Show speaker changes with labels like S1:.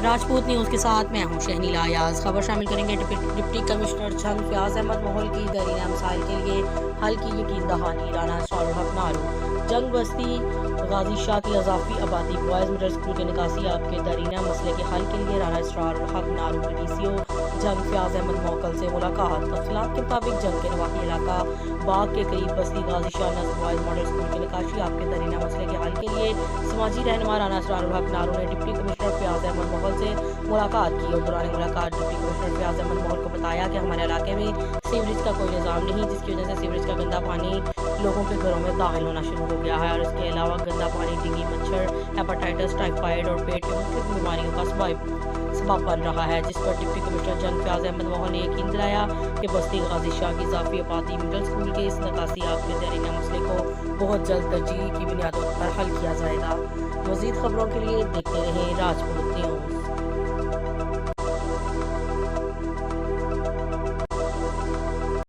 S1: Rajput news کے ساتھ میں ہوں شہنیلا ایاز۔ خبر شامل کریں گے ڈپٹی کمشنر جنگ فیاض احمد مغل کی دیرینہ مسائل کے لیے حل کی یقین دہانی۔ رانا اسرار الحق نارو جنگ بستی غازی شاہ کی اضافی آبادی بوائز مڈل اسکول کے نکاسی آپ کے دیرینہ مسئلے کے حل کے لیے رانا اسرار الحق نارو کے ڈی سی او جنگ فیاض احمد موکل سے ملاقات۔ تفصیلات کے مطابق جنگ کے نواحی علاقہ باغ کے قریب بستی غازی شاہ نصب بوائز ماڈل اسکول کے نکاشی آپ کے دیرینہ مسئلے کے حل کے لیے سماجی رہنما رانا اسرار الحق نارو نے ڈپٹی کمشنر فیاض احمد مغل سے ملاقات کی اور دوران ملاقات ڈپٹی کمشنر فیاض احمد مغل کو بتایا کہ ہمارے علاقے میں سیوریج کا کوئی نظام نہیں، جس کی وجہ سے سیوریج کا گندا پانی لوگوں کے گھروں میں داخل ہونا شروع ہو گیا ہے اور اس کے علاوہ گندا پانی ڈینگی، مچھر، ہیپاٹائٹس، ٹائیفائڈ اور پیٹ کی مختلف بیماریوں کا سبب بن رہا ہے، جس پر ڈپٹی کمشنر جنگ فیاض احمد مغل نے یقین دلایا کہ بستی غازی شاہ کی اضافی آبادی مڈل اسکول کے اس نکاسیات کے دیرینہ مسئلے کو بہت جلد ترجیح کی بنیادوں پر حل کیا جائے گا۔ مزید خبروں کے لیے دیکھتے رہیں راجپوت۔